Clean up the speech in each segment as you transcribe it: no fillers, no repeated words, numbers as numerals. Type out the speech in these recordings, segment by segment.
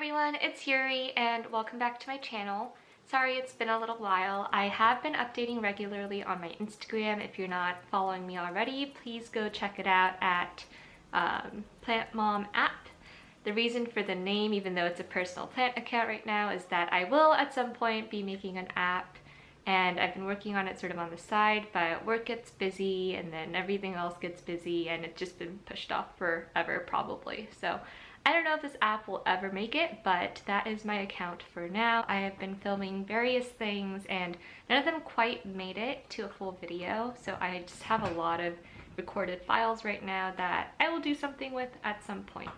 everyone, it's Yuri and welcome back to my channel. Sorry it's been a little while. I have been updating regularly on my Instagram. If you're not following me already, please go check it out at Plant Mom app. The reason for the name, even though it's a personal plant account right now, is that I will at some point be making an app, and I've been working on it sort of on the side, but work gets busy and then everything else gets busy and it's just been pushed off forever probably. So I don't know if this app will ever make it, but that is my account for now. I have been filming various things and none of them quite made it to a full video, so I just have a lot of recorded files right now that I will do something with at some point.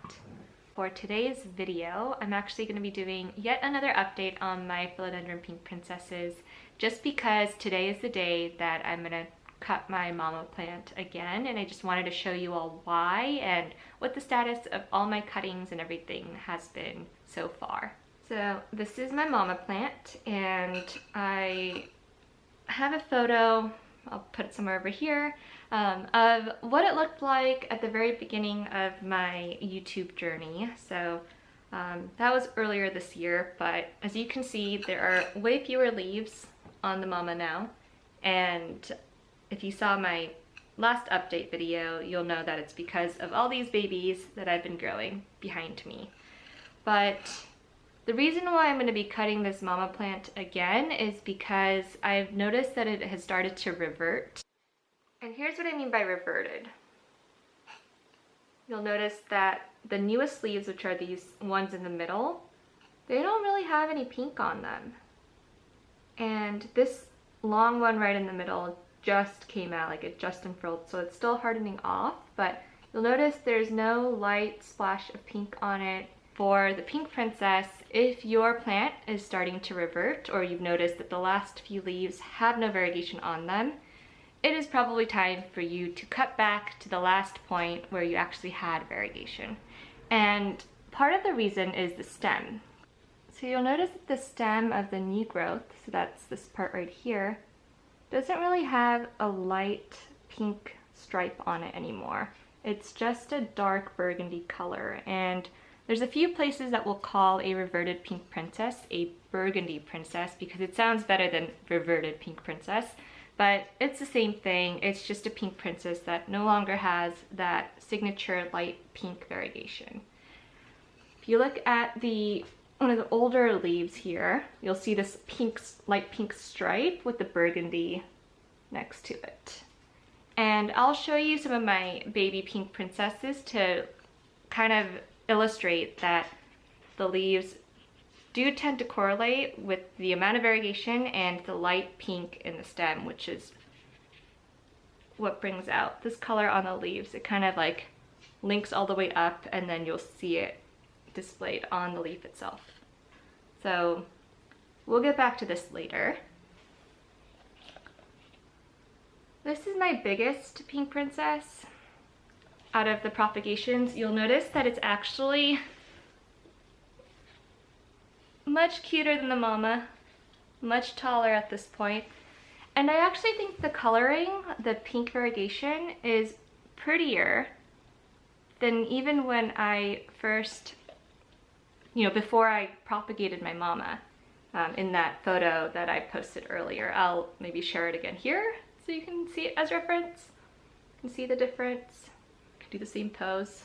For today's video, I'm actually going to be doing yet another update on my Philodendron Pink Princesses, just because today is the day that I'm going to cut my mama plant again, and I just wanted to show you all why and what the status of all my cuttings and everything has been so far. So this is my mama plant, and I have a photo, I'll put it somewhere over here, of what it looked like at the very beginning of my YouTube journey. So that was earlier this year, but as you can see, there are way fewer leaves on the mama now, and if you saw my last update video, you'll know that it's because of all these babies that I've been growing behind me. But the reason why I'm going to be cutting this mama plant again is because I've noticed that it has started to revert. And here's what I mean by reverted. You'll notice that the newest leaves, which are these ones in the middle, they don't really have any pink on them. And this long one right in the middle just came out, like it just unfurled, so it's still hardening off, but you'll notice there's no light splash of pink on it. For the Pink Princess, if your plant is starting to revert, or you've noticed that the last few leaves have no variegation on them, it is probably time for you to cut back to the last point where you actually had variegation. And part of the reason is the stem. So you'll notice that the stem of the new growth, so that's this part right here, doesn't really have a light pink stripe on it anymore. It's just a dark burgundy color, and there's a few places that will call a Reverted Pink Princess a Burgundy Princess because it sounds better than Reverted Pink Princess, but it's the same thing. It's just a Pink Princess that no longer has that signature light pink variegation. If you look at one of the older leaves here, you'll see this light pink stripe with the burgundy next to it. And I'll show you some of my baby Pink Princesses to kind of illustrate that the leaves do tend to correlate with the amount of variegation and the light pink in the stem, which is what brings out this color on the leaves. It kind of like links all the way up, and then you'll see it displayed on the leaf itself. So we'll get back to this later. This is my biggest Pink Princess out of the propagations. You'll notice that it's actually much cuter than the mama, much taller at this point. And I actually think the coloring, the pink variegation, is prettier than even when I first, before I propagated my mama, in that photo that I posted earlier. I'll maybe share it again here so you can see it as reference. You can see the difference. I can do the same pose.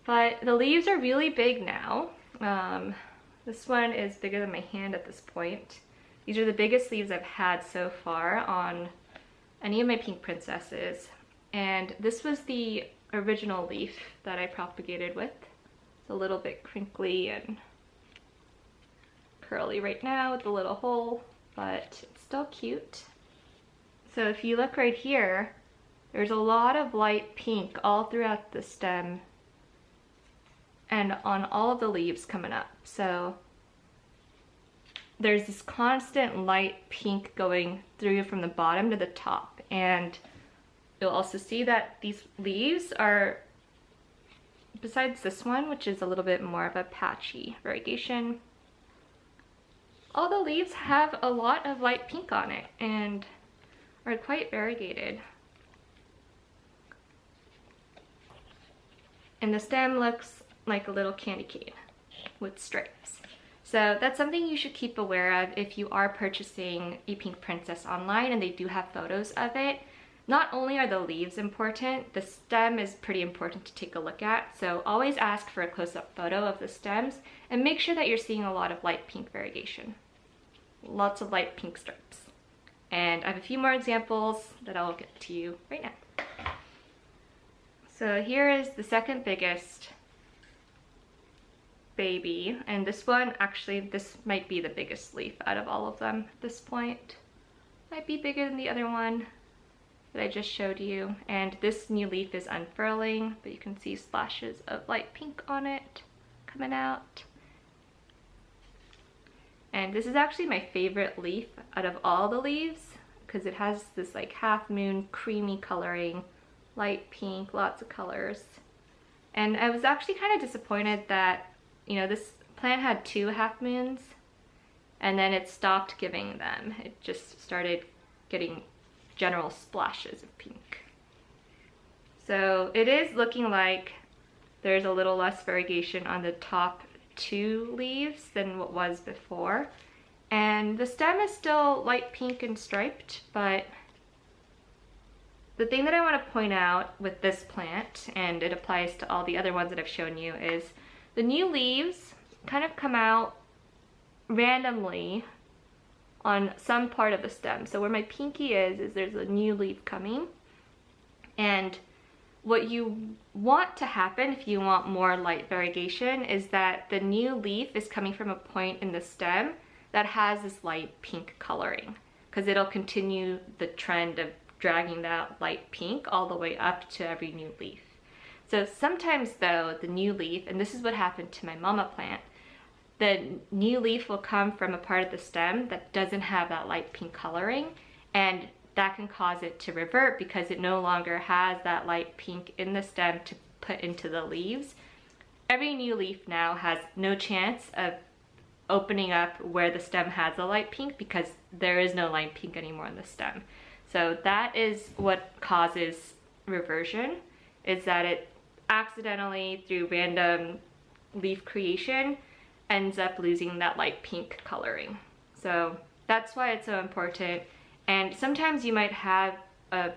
But the leaves are really big now. This one is bigger than my hand at this point. These are the biggest leaves I've had so far on any of my Pink Princesses. And this was the original leaf that I propagated with. It's a little bit crinkly and curly right now with a little hole, but it's still cute. So if you look right here, there's a lot of light pink all throughout the stem and on all of the leaves coming up. So there's this constant light pink going through from the bottom to the top, and you'll also see that these leaves are, besides this one, which is a little bit more of a patchy variegation, all the leaves have a lot of light pink on it and are quite variegated. And the stem looks like a little candy cane with stripes. So that's something you should keep aware of if you are purchasing a Pink Princess online and they do have photos of it. Not only are the leaves important, the stem is pretty important to take a look at. So always ask for a close-up photo of the stems and make sure that you're seeing a lot of light pink variegation. Lots of light pink stripes. And I have a few more examples that I'll get to you right now. So here is the second biggest baby, and this one, actually, this might be the biggest leaf out of all of them at this point. Might be bigger than the other one that I just showed you. And this new leaf is unfurling, but you can see splashes of light pink on it coming out. And this is actually my favorite leaf out of all the leaves because it has this like half moon creamy coloring, light pink, lots of colors. And I was actually kind of disappointed that, you know, this plant had 2 half moons and then it stopped giving them. It just started getting general splashes of pink. So it is looking like there's a little less variegation on the top 2 leaves than what was before. And the stem is still light pink and striped, but the thing that I want to point out with this plant, and it applies to all the other ones that I've shown you, is the new leaves kind of come out randomly on some part of the stem. So where my pinky is there's a new leaf coming. And what you want to happen if you want more light variegation is that the new leaf is coming from a point in the stem that has this light pink coloring, because it'll continue the trend of dragging that light pink all the way up to every new leaf. So sometimes though, the new leaf, and this is what happened to my momma plant, the new leaf will come from a part of the stem that doesn't have that light pink coloring, and that can cause it to revert because it no longer has that light pink in the stem to put into the leaves. Every new leaf now has no chance of opening up where the stem has a light pink because there is no light pink anymore in the stem. So that is what causes reversion, is that it accidentally, through random leaf creation, ends up losing that light pink coloring. So that's why it's so important. And sometimes you might have a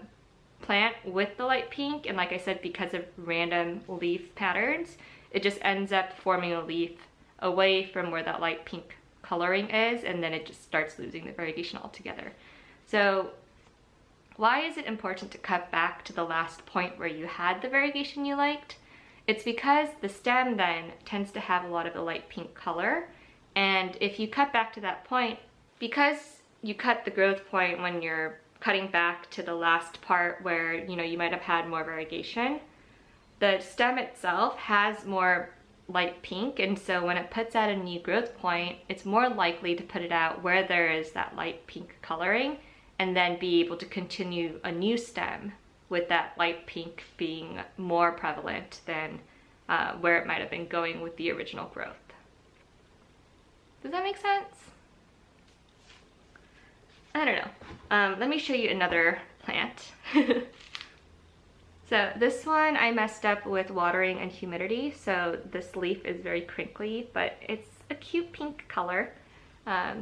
plant with the light pink, and like I said, because of random leaf patterns, it just ends up forming a leaf away from where that light pink coloring is, and then it just starts losing the variegation altogether. So why is it important to cut back to the last point where you had the variegation you liked? It's because the stem then tends to have a lot of the light pink color, and if you cut back to that point, because you cut the growth point when you're cutting back to the last part where, you know, you might have had more variegation, the stem itself has more light pink, and so when it puts out a new growth point, it's more likely to put it out where there is that light pink coloring and then be able to continue a new stem with that light pink being more prevalent than where it might have been going with the original growth. Does that make sense? I don't know. Let me show you another plant. So this one I messed up with watering and humidity, so this leaf is very crinkly, but it's a cute pink color.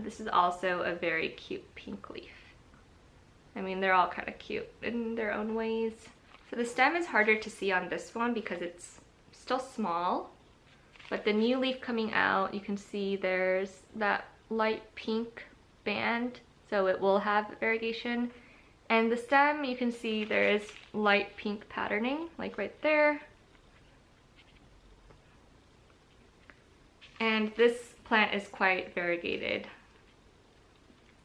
This is also a very cute pink leaf. I mean, they're all kind of cute in their own ways. So the stem is harder to see on this one because it's still small, but the new leaf coming out, you can see there's that light pink band, so it will have variegation. And the stem, you can see there is light pink patterning, like right there. And this plant is quite variegated.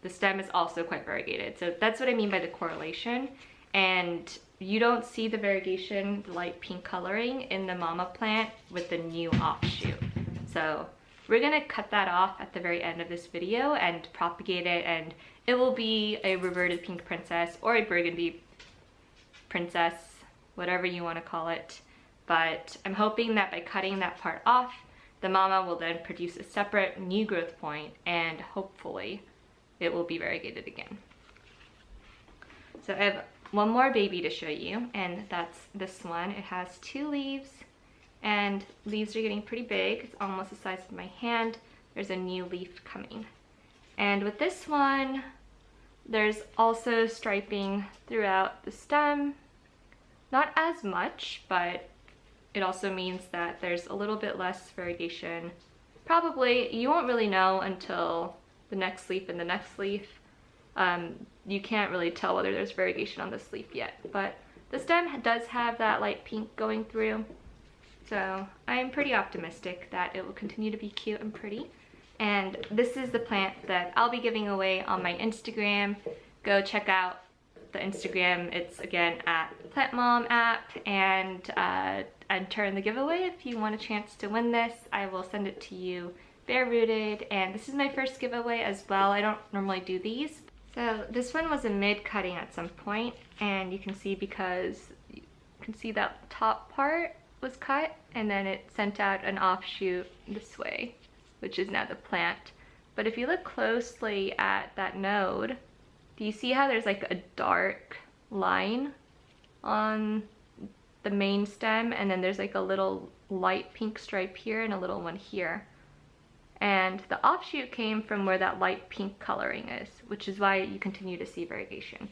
The stem is also quite variegated. So that's what I mean by the correlation. And you don't see the variegation, the light pink coloring in the momma plant with the new offshoot. So we're gonna cut that off at the very end of this video and propagate it, and it will be a reverted pink princess or a burgundy princess, whatever you want to call it. But I'm hoping that by cutting that part off, the momma will then produce a separate new growth point, and hopefully it will be variegated again. So I have one more baby to show you, and that's this one. It has 2 leaves, and leaves are getting pretty big. It's almost the size of my hand. There's a new leaf coming. And with this one, there's also striping throughout the stem. Not as much, but it also means that there's a little bit less variegation. Probably, you won't really know until the next leaf and the next leaf. You can't really tell whether there's variegation on this leaf yet, but the stem does have that light pink going through. So I'm pretty optimistic that it will continue to be cute and pretty. And this is the plant that I'll be giving away on my Instagram. Go check out the Instagram. It's again at Plant Mom app, and enter in the giveaway if you want a chance to win this. I will send it to you bare rooted, and this is my first giveaway as well. I don't normally do these. So this one was a mid cutting at some point, and you can see because you can see that top part was cut and then it sent out an offshoot this way, which is now the plant. But if you look closely at that node, do you see how there's like a dark line on the main stem, and then there's like a little light pink stripe here and a little one here? And the offshoot came from where that light pink coloring is, which is why you continue to see variegation.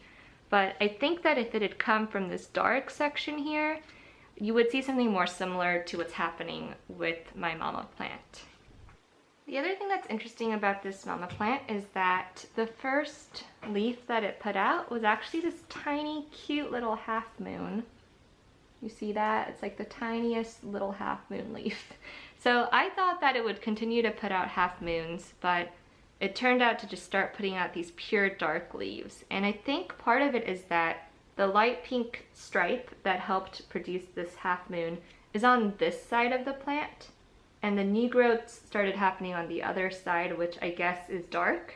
But I think that if it had come from this dark section here, you would see something more similar to what's happening with my momma plant. The other thing that's interesting about this momma plant is that the first leaf that it put out was actually this tiny, cute little half moon. You see that? It's like the tiniest little half moon leaf. So I thought that it would continue to put out half moons, but it turned out to just start putting out these pure dark leaves. And I think part of it is that the light pink stripe that helped produce this half moon is on this side of the plant, and the new growths started happening on the other side, which I guess is dark.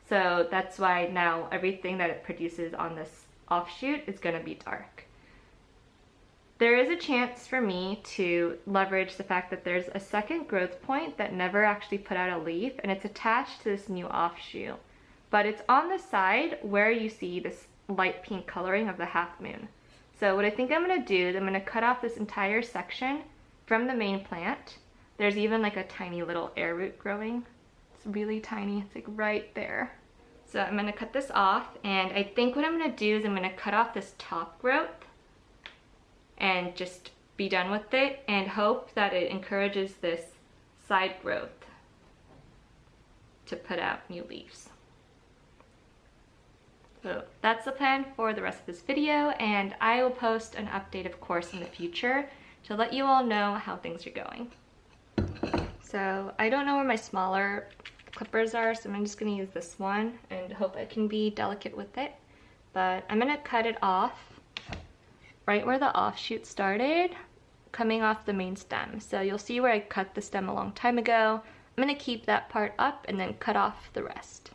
So that's why now everything that it produces on this offshoot is going to be dark. There is a chance for me to leverage the fact that there's a second growth point that never actually put out a leaf, and it's attached to this new offshoot. But it's on the side where you see this light pink coloring of the half moon. So what I think I'm going to do is I'm going to cut off this entire section from the main plant. There's even like a tiny little air root growing. It's really tiny. It's like right there. So I'm going to cut this off, and I think what I'm going to do is I'm going to cut off this top growth and just be done with it, and hope that it encourages this side growth to put out new leaves. So that's the plan for the rest of this video, and I will post an update, of course, in the future to let you all know how things are going. So I don't know where my smaller clippers are, so I'm just going to use this one and hope I can be delicate with it. But I'm going to cut it off right where the offshoot started, coming off the main stem. So you'll see where I cut the stem a long time ago. I'm going to keep that part up and then cut off the rest.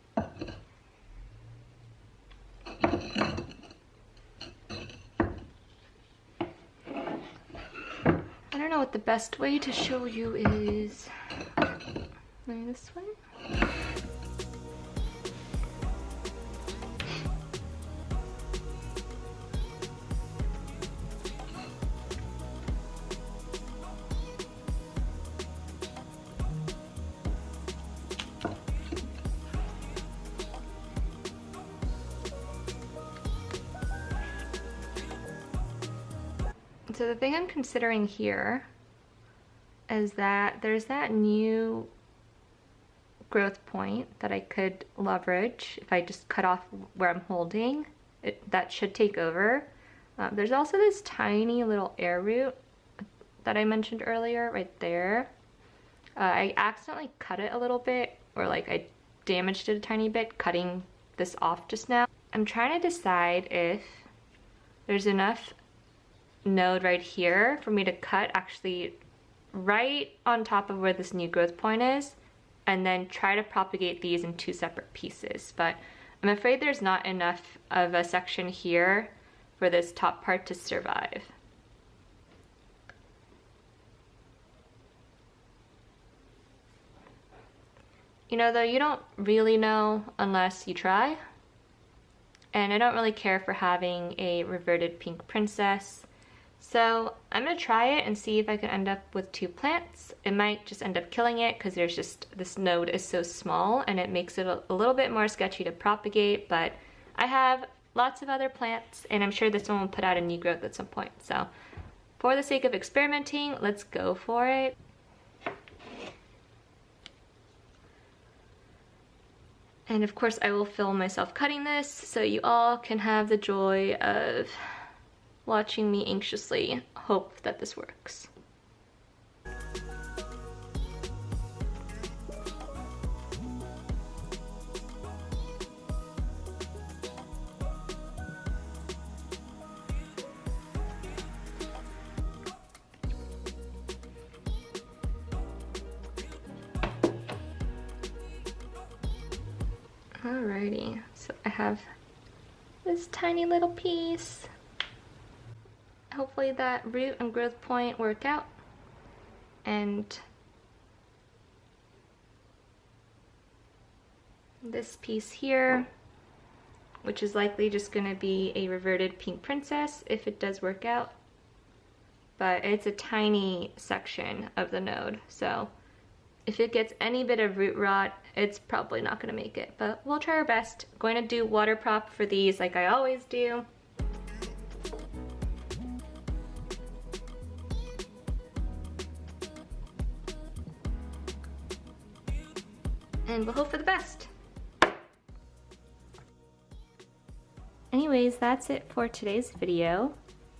I don't know what the best way to show you is. Maybe this way? So the thing I'm considering here is that there's that new growth point that I could leverage if I just cut off where I'm holding. That should take over. There's also this tiny little air root that I mentioned earlier right there. I accidentally cut it a little bit, or like I damaged it a tiny bit cutting this off just now. I'm trying to decide if there's enough node right here for me to cut actually right on top of where this new growth point is, and then try to propagate these in two separate pieces. But I'm afraid there's not enough of a section here for this top part to survive. You know, though, you don't really know unless you try. And I don't really care for having a reverted pink princess. So I'm gonna try it and see if I can end up with 2 plants. It might just end up killing it because there's just, this node is so small and it makes it a little bit more sketchy to propagate, but I have lots of other plants and I'm sure this one will put out a new growth at some point. So for the sake of experimenting, let's go for it. And of course I will film myself cutting this so you all can have the joy of watching me anxiously hope that this works. Alrighty, so I have this tiny little piece. Hopefully that root and growth point work out. And this piece here, which is likely just gonna be a reverted Pink Princess if it does work out. But it's a tiny section of the node, so if it gets any bit of root rot, it's probably not gonna make it, but we'll try our best. I'm going to do water prop for these like I always do. And we'll hope for the best. Anyways, that's it for today's video.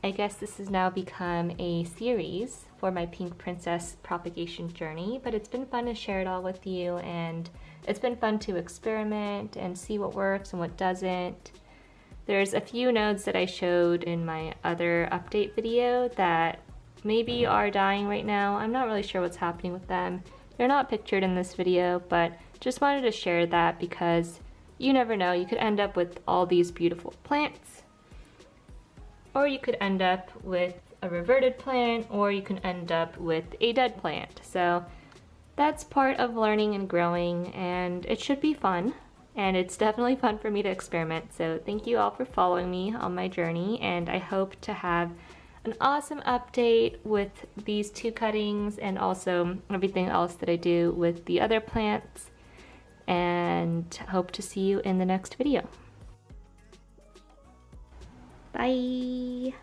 I guess this has now become a series for my Pink Princess propagation journey, but it's been fun to share it all with you, and it's been fun to experiment and see what works and what doesn't. There's a few nodes that I showed in my other update video that maybe are dying right now. I'm not really sure what's happening with them. They're not pictured in this video, but just wanted to share that because you never know, you could end up with all these beautiful plants, or you could end up with a reverted plant, or you can end up with a dead plant. So that's part of learning and growing, and it should be fun, and it's definitely fun for me to experiment. So thank you all for following me on my journey, and I hope to have an awesome update with these 2 cuttings and also everything else that I do with the other plants, and hope to see you in the next video. Bye!